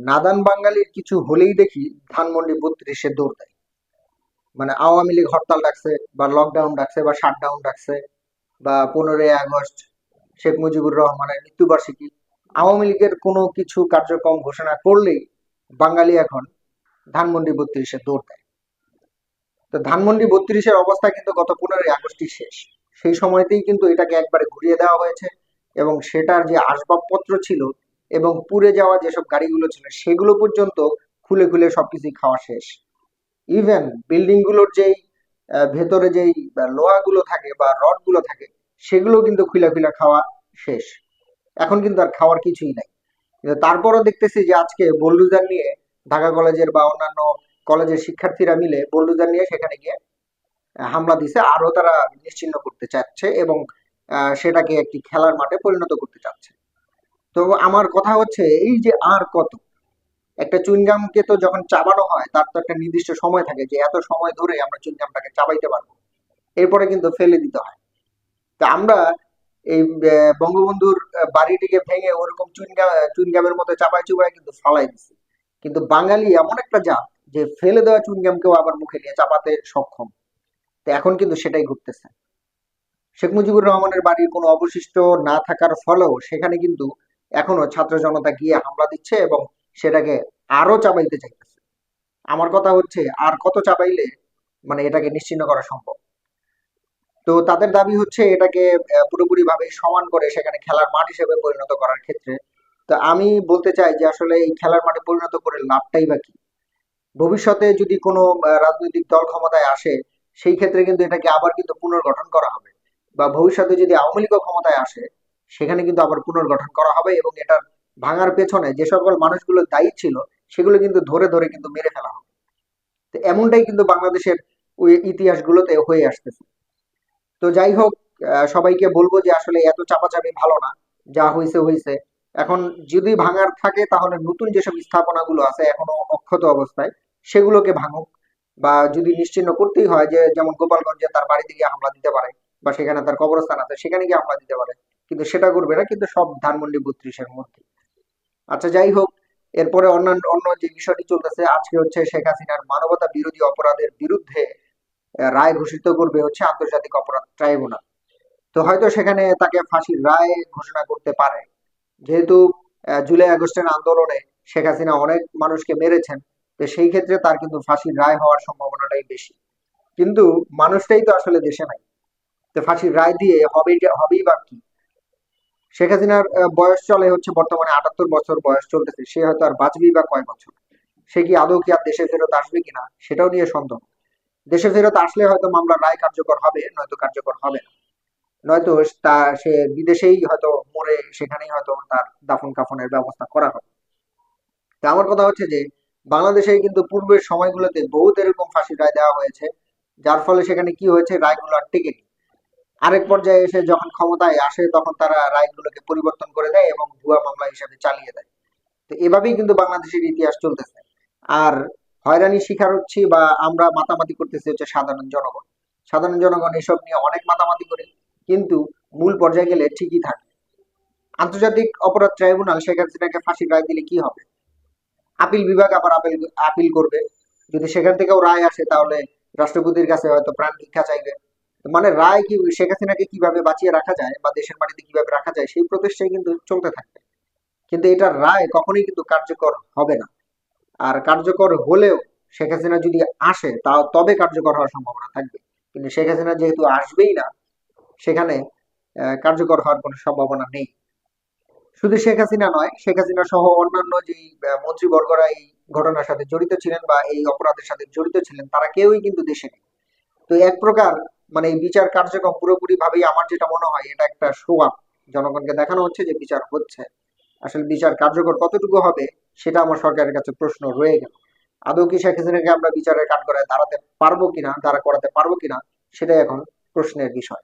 নাদান বাঙালির কিছু হলেই দেখি ধানমন্ডি 32-এ দৌড় দেয়। মানে আওয়ামী লীগ হরতাল ডাকছে বা লকডাউন ডাকছে বা শাটডাউন ডাকছে বা 15ই আগস্ট, শেখ মুজিবুর রহমানের মৃত্যুবার্ষিকী, আওয়ামী লীগের কোনো কিছু কার্যক্রম ঘোষণা করলেই বাঙালি এখন ধানমন্ডি 32-এ দৌড় দেয়। তো ধানমন্ডি 32-এর অবস্থা কিন্তু গত 15ই আগস্টই শেষ। সেই সময়তেই কিন্তু এটাকে একবারে ঘুরিয়ে দেওয়া হয়েছে এবং সেটার যে আসবাবপত্র ছিল এবং পুড়ে যাওয়া যেসব গাড়িগুলো ছিল সেগুলো পর্যন্ত খুলে খুলে সবকিছুই খাওয়া শেষ। ইভেন বিল্ডিং গুলোর যেই ভেতরে যেই লোহাগুলো থাকে বা রড গুলো থাকে সেগুলো কিন্তু খুলে খুলে খাওয়া শেষ। এখন কিন্তু আর খাওয়ার কিছুই নাই। কিন্তু তারপরও দেখতেছি যে আজকে বোলডুজার নিয়ে ঢাকা কলেজের বা অন্যান্য কলেজের শিক্ষার্থীরা মিলে বোলডুজার নিয়ে সেখানে গিয়ে হামলা দিছে, আরো তারা নিশ্চিহ্ন করতে চাচ্ছে এবং সেটাকে একটি খেলার মাঠে পরিণত করতে চাচ্ছে। তো আমার কথা হচ্ছে এই যে আর কত, একটা চুইংগামকে তো যখন চাবানো হয় তার তো একটা নির্দিষ্ট সময় থাকে যে এত সময় ধরে আমরা চুইংগামটাকে চাবাইতে পারবো, এরপরে কিন্তু ফেলে দিতে হয়। তা আমরা এই বঙ্গবন্ধুর বাড়িটিকে ভেঙে ওরকম চুইংগামের মতো চাপাই চুবাই কিন্তু ফালাই দিছি। কিন্তু বাঙালি এমন একটা জাত যে ফেলে দেওয়া চুইংগামকেও আবার মুখে নিয়ে চাপাতে সক্ষম। তো এখন কিন্তু সেটাই ঘটতেছে। শেখ মুজিবুর রহমানের বাড়ির কোনো অবশিষ্ট না থাকার ফলেও সেখানে কিন্তু এখনো ছাত্র জনতা গিয়ে হামলা দিচ্ছে এবং সেটাকে আরো চাপাইতে চাইতেছে। আমার কথা হচ্ছে আর কত চাপাইলে মানে এটাকে নিশ্চিহ্ন করা সম্ভব। তো তাদের দাবি হচ্ছে এটাকে পুরোপুরি ভাবে সমান করে সেখানে খেলার মাঠ হিসেবে পরিণত করার ক্ষেত্রে। তো আমি বলতে চাই যে আসলে এই খেলার মাঠে পরিণত করে লাভটাই বা কি? ভবিষ্যতে যদি কোনো রাজনৈতিক দল ক্ষমতায় আসে সেই ক্ষেত্রে কিন্তু এটাকে আবার কিন্তু পুনর্গঠন করা হবে। বা ভবিষ্যতে যদি আওয়ামী লীগও ক্ষমতায় আসে সেখানে কিন্তু আবার পুনর্গঠন করা হবে এবং এটার ভাঙার পেছনে যে সকল মানুষগুলো দায়ী ছিল সেগুলো কিন্তু ধরে ধরে কিন্তু মেরে ফেলা হবে। তো এমনটাই কিন্তু বাংলাদেশের ওই ইতিহাসগুলোতে হয়ে আসতেছে। তো যাই হোক, সবাইকে বলবো যে আসলে এত চাপাচাপি ভালো না। যা হইছে হইছে। এখন যদি ভাঙার থাকে তাহলে নতুন যেসব স্থাপনাগুলো আছে এখনো অক্ষত অবস্থায় সেগুলোকে ভাঙুক। বা যদি নিশ্চিহ্ন করতেই হয় যে যেমন গোপালগঞ্জে তার বাড়িতে গিয়ে হামলা দিতে পারে বা সেখানে তার কবরস্থান আছে সেখানে গিয়ে হামলা দিতে পারে, কিন্তু সেটা করবে না, কিন্তু সব ধানমন্ডি 32-এর মধ্যে। আচ্ছা যাই হোক, এরপরে অন্যান্য অন্য যে বিষয়টি চলতেছে আজকে হচ্ছে শেখ হাসিনার মানবতা বিরোধী অপরাধের বিরুদ্ধে রায় ঘোষিত করবে হচ্ছে আন্তর্জাতিক অপরাধ ট্রাইব্যুনাল। তো হয়তো সেখানে তাকে ফাঁসির রায় ঘোষণা করতে পারে। যেহেতু জুলাই আগস্টের আন্দোলনে শেখ হাসিনা অনেক মানুষকে মেরেছেন, তো সেই ক্ষেত্রে তার কিন্তু ফাঁসির রায় হওয়ার সম্ভাবনাটাই বেশি। কিন্তু মানুষটাই তো আসলে দেশে নাই। তো ফাঁসির রায় দিয়ে হবেই বা কি? শেখ হাসিনার বয়স চলে হচ্ছে বর্তমানে 78 বছর বয়স চলতেছে, সে হয়তো আর বাঁচবেই বা কয় বছর? সে কি আদৌ কি আর দেশে ফেরত আসবে কিনা সেটাও নিয়ে সন্দেহ। দেশে ফেরত আসলে হয়তো মামলার রায় কার্যকর হবে, নয়তো কার্যকর হবে না। নয়তো সে বিদেশেই হয়তো মরে সেখানেই হয়তো তার দাফন কাফনের ব্যবস্থা করা হবে। তা আমার কথা হচ্ছে যে বাংলাদেশে কিন্তু পূর্বের সময়গুলোতে বহুত এরকম ফাঁসির রায় দেওয়া হয়েছে, যার ফলে সেখানে কি হয়েছে রায়গুলো আর টেকেনি। আরেক পর্যায়ে এসে যখন ক্ষমতায় আসে তখন তারা রায়গুলোকে পরিবর্তন করে দেয় এবং ভুয়া মামলা হিসেবে চালিয়ে দেয়। তো এভাবেই কিন্তু বাংলাদেশের ইতিহাস চলতেছে। আর হয়রানি শিকার হচ্ছি বা আমরা মাতামাতি করতেছি হচ্ছে সাধারণ জনগণ। সাধারণ জনগণ এসব নিয়ে অনেক মাতামাতি করে, কিন্তু মূল পর্যায়ে গেলে ঠিকই থাকে। আন্তর্জাতিক অপরাধ ট্রাইব্যুনাল শেখ হাসিনাকে ফাঁসির রায় দিলে কি হবে? আপিল বিভাগ আবার আপিল করবে। যদি সেখান থেকেও রায় আসে তাহলে রাষ্ট্রপতির কাছে হয়তো প্রাণ ভিক্ষা চাইবে। মানে রায় কি শেখ হাসিনাকে কিভাবে বাঁচিয়ে রাখা যায় বা দেশের মাটিতে কিভাবে রাখা যায় সেই প্রচেষ্টাই কিন্তু চলতে থাকবে। কিন্তু এটার রায় কখনোই কিন্তু কার্যকর হবে না। আর কার্যকর হলেও শেখ হাসিনা যদি আসে তাও তবে কার্যকর হওয়ার সম্ভাবনা থাকবে। কিন্তু শেখ হাসিনা যেহেতু আসবেই না, সেখানে কার্যকর হওয়ার কোনো সম্ভাবনা নেই। শুধু শেখ হাসিনা নয়, শেখ হাসিনা সহ অন্যান্য যেই মন্ত্রীবর্গরা এই ঘটনার সাথে জড়িত ছিলেন বা এই অপরাধের সাথে জড়িত ছিলেন তারা কেউই কিন্তু দেশে নেই। তো এক প্রকার মানে এই বিচার কার্যক্রম পুরোপুরি ভাবেই আমার যেটা মনে হয় এটা একটা শো আপ। জনগণকে দেখানো হচ্ছে যে বিচার হচ্ছে। আসলে বিচার কার্যকর কতটুকু হবে সেটা আমার সরকারের কাছে প্রশ্ন রয়ে গেল। আদৌ কি শেখ হাসিনাকে আমরা বিচারের কাঠগড়ায় দাঁড়াতে পারবো কিনা, দাঁড়া করাতে পারবো কিনা, সেটাই এখন প্রশ্নের বিষয়।